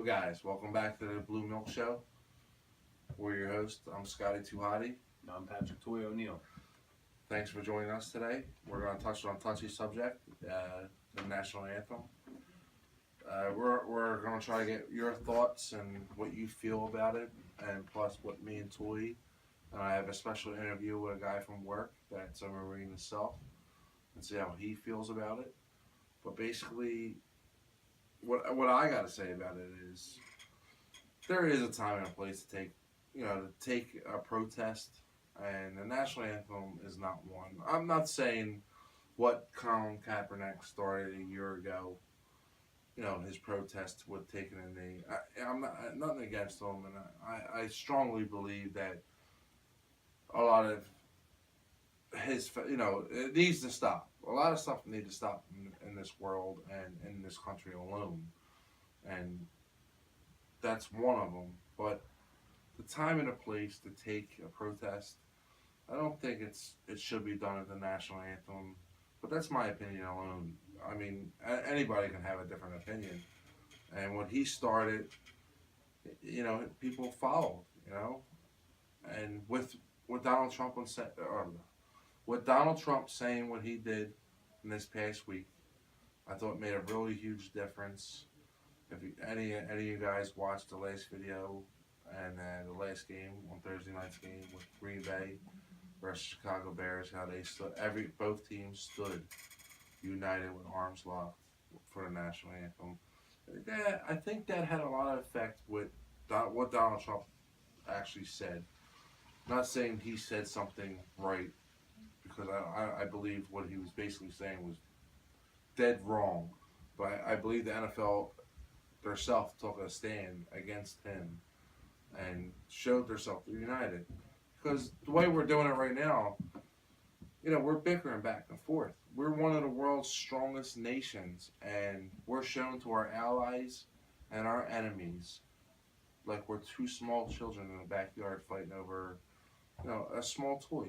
guys, welcome back to the Blue Milk Show. We're your host. I'm Scotty Tuhati. I'm Patrick Toy O'Neill. Thanks for joining us today. We're going to touch on a touchy subject, the national anthem. We're going to try to get your thoughts and what you feel about it, and plus what me and Toy. I have a special interview with a guy from work that's a Marine himself, and see how he feels about it. But basically, what I got to say about it is, there is a time and a place to take a protest, and the national anthem is not one. I'm not saying what Colin Kaepernick started a year ago, his protest with taking a knee. I'm not nothing against him, and I strongly believe that a lot of his, it needs to stop. A lot of stuff needs to stop in this world and in this country alone, and that's one of them. But the time and the place to take a protest, I don't think it should be done at the national anthem. But that's my opinion alone. I mean, anybody can have a different opinion. And when he started, people followed. And with Donald Trump with Donald Trump saying what he did in this past week, I thought it made a really huge difference. If any of you guys watched the last video and the last game on Thursday night's game with Green Bay versus Chicago Bears, how they stood, both teams stood united with arms locked for the national anthem. I think that had a lot of effect with what Donald Trump actually said. Not saying he said something right, because I believe what he was basically saying was dead wrong. But I believe the NFL themselves took a stand against him and showed themselves united. Because the way we're doing it right now, we're bickering back and forth. We're one of the world's strongest nations, and we're shown to our allies and our enemies like we're two small children in the backyard fighting over, a small toy.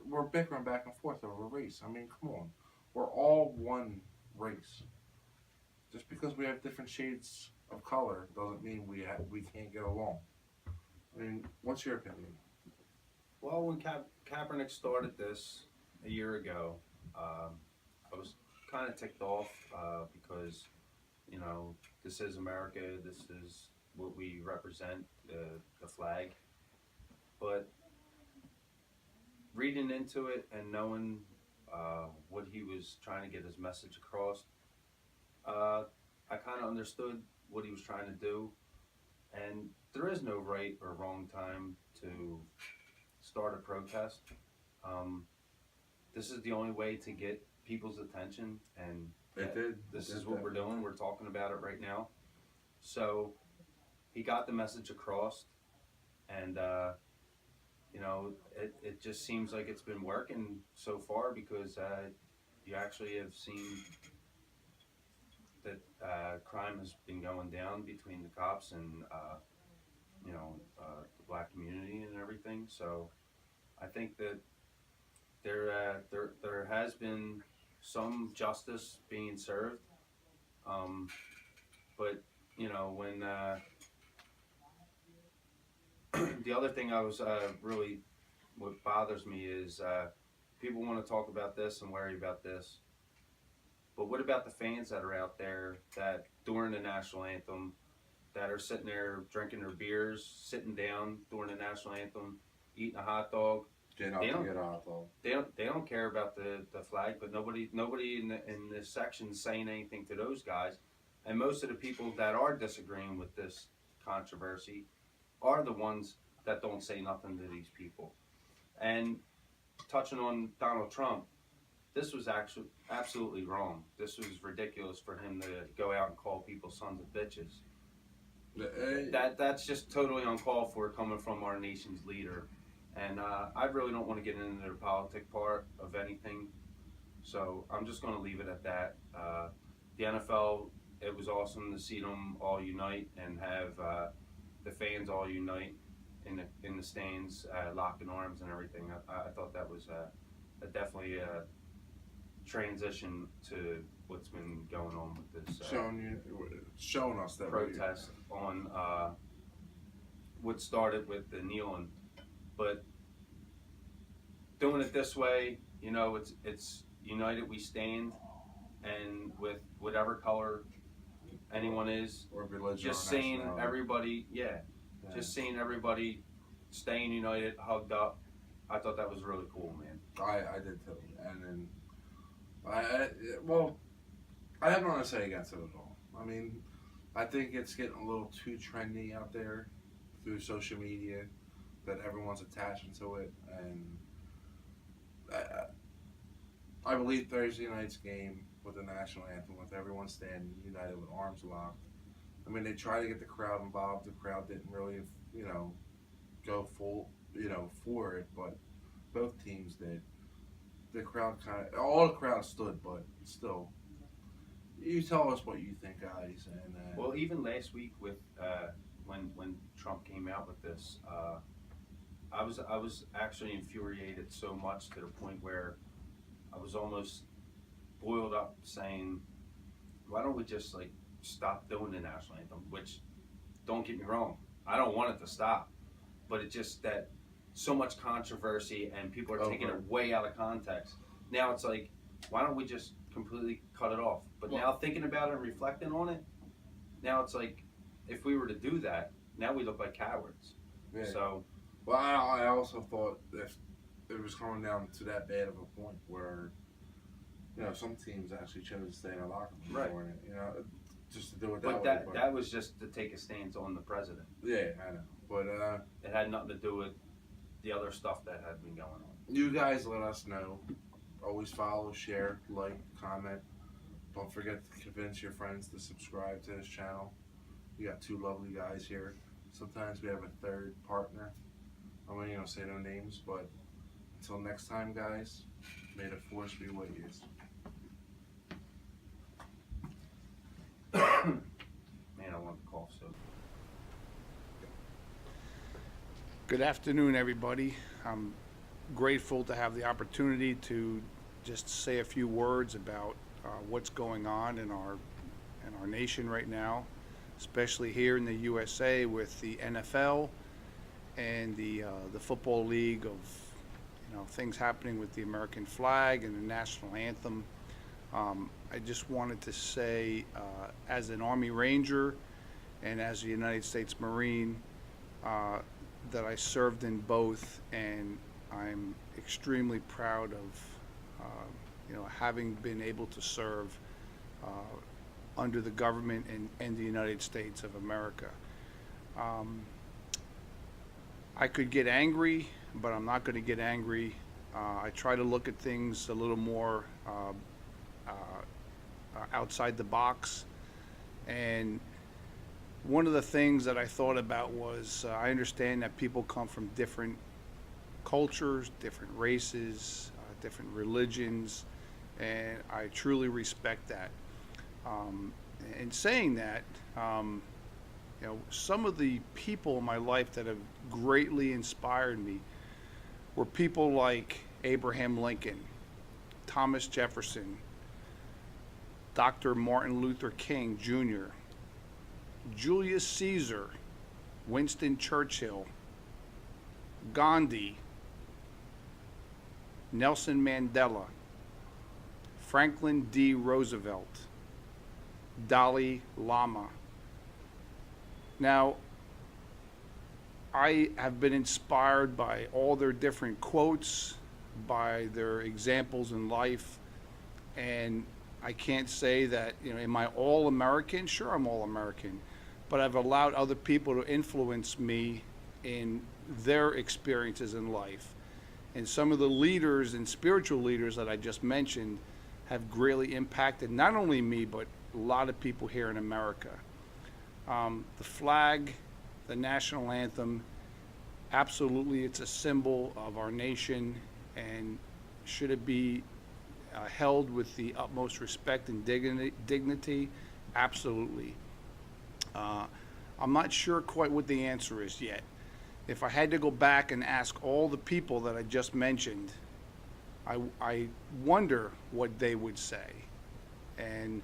We're bickering back and forth over race. I mean, come on. We're all one race. Just because we have different shades of color doesn't mean we can't get along. I mean, what's your opinion? Well, when Kaepernick started this a year ago, I was kind of ticked off because, this is America. This is what we represent, the flag. But reading into it and knowing what he was trying to get his message across, I kind of understood what he was trying to do. And there is no right or wrong time to start a protest. This is the only way to get people's attention, and this is what we're doing. We're talking about it right now. So he got the message across, and it just seems like it's been working so far, because you actually have seen that crime has been going down between the cops and the black community and everything. So I think that there has been some justice being served, but when the other thing I was really, what bothers me is people want to talk about this and worry about this, but what about the fans that are out there that during the national anthem, that are sitting there drinking their beers, sitting down during the national anthem, eating a hot dog? They don't care about the flag, but nobody in this section is saying anything to those guys. And most of the people that are disagreeing with this controversy are the ones that don't say nothing to these people. And touching on Donald Trump, this was actually absolutely wrong. This was ridiculous for him to go out and call people sons of bitches. That's just totally uncalled for, coming from our nation's leader. And I really don't want to get into the politic part of anything, so I'm just going to leave it at that. The NFL, it was awesome to see them all unite and have the fans all unite in the stands, locking arms and everything. I thought that was definitely transition to what's been going on with this showing us that protest on what started with the kneeling, but doing it this way, it's united we stand, and with whatever color anyone is, or religion, just or seeing nationality. everybody, just seeing everybody staying united, hugged up. I thought that was really cool, man. I did too, and then I have nothing to say against it at all. I mean, I think it's getting a little too trendy out there through social media that everyone's attaching to it, and I believe Thursday night's game with the national anthem, with everyone standing united with arms locked. I mean, they tried to get the crowd involved. The crowd didn't really, go full, for it, but both teams did. The crowd all the crowd stood, but still. You tell us what you think, guys. And well, even last week with when Trump came out with this, I was actually infuriated so much to the point where I was almost boiled up, saying, "Why don't we just stop doing the national anthem?" Which, don't get me wrong, I don't want it to stop, but it's just that so much controversy and people are taking it way out of context. Now it's like, why don't we just completely cut it off? But now thinking about it and reflecting on it, now it's like, if we were to do that, now we look like cowards. Yeah. So, well, I also thought if it was coming down to that bad of a point where, some teams actually chose to stay in a locker room right, for it, just to do it but that way. that was just to take a stance on the president. Yeah, I know, but it had nothing to do with the other stuff that had been going on. You guys let us know. Always follow, share, like, comment. Don't forget to convince your friends to subscribe to this channel. We got two lovely guys here. Sometimes we have a third partner. I'm not going to say no names, but until next time, guys, may the force be with you. Man, I want to cough so. Good afternoon, everybody. I'm grateful to have the opportunity to just say a few words about what's going on in our nation right now, especially here in the USA with the NFL and the football league, of things happening with the American flag and the national anthem. I just wanted to say, as an Army Ranger and as a United States Marine, that I served in both, and I'm extremely proud of having been able to serve under the government and the United States of America. I could get angry, but I'm not going to get angry. I try to look at things a little more outside the box, and one of the things that I thought about was I understand that people come from different cultures, different races, different religions, and I truly respect that. In saying that, some of the people in my life that have greatly inspired me were people like Abraham Lincoln, Thomas Jefferson, Dr. Martin Luther King Jr., Julius Caesar, Winston Churchill, Gandhi, Nelson Mandela, Franklin D. Roosevelt, Dalai Lama. Now, I have been inspired by all their different quotes, by their examples in life, and I can't say that, am I all American? Sure, I'm all American, but I've allowed other people to influence me in their experiences in life. And some of the leaders and spiritual leaders that I just mentioned have greatly impacted not only me, but a lot of people here in America. The flag, the national anthem, absolutely, it's a symbol of our nation, and should it be held with the utmost respect and dignity? Absolutely. I'm not sure quite what the answer is yet. If I had to go back and ask all the people that I just mentioned, I wonder what they would say. And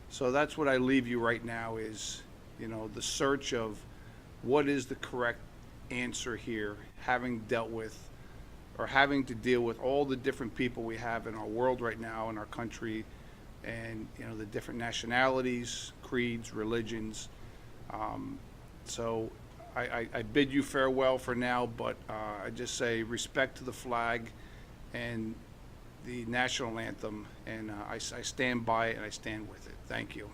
so that's what I leave you right now is, the search of what is the correct answer here, having dealt with or having to deal with all the different people we have in our world right now, in our country, and, the different nationalities, creeds, religions. So I bid you farewell for now, but I just say respect to the flag and the national anthem, and I stand by it and I stand with it. Thank you.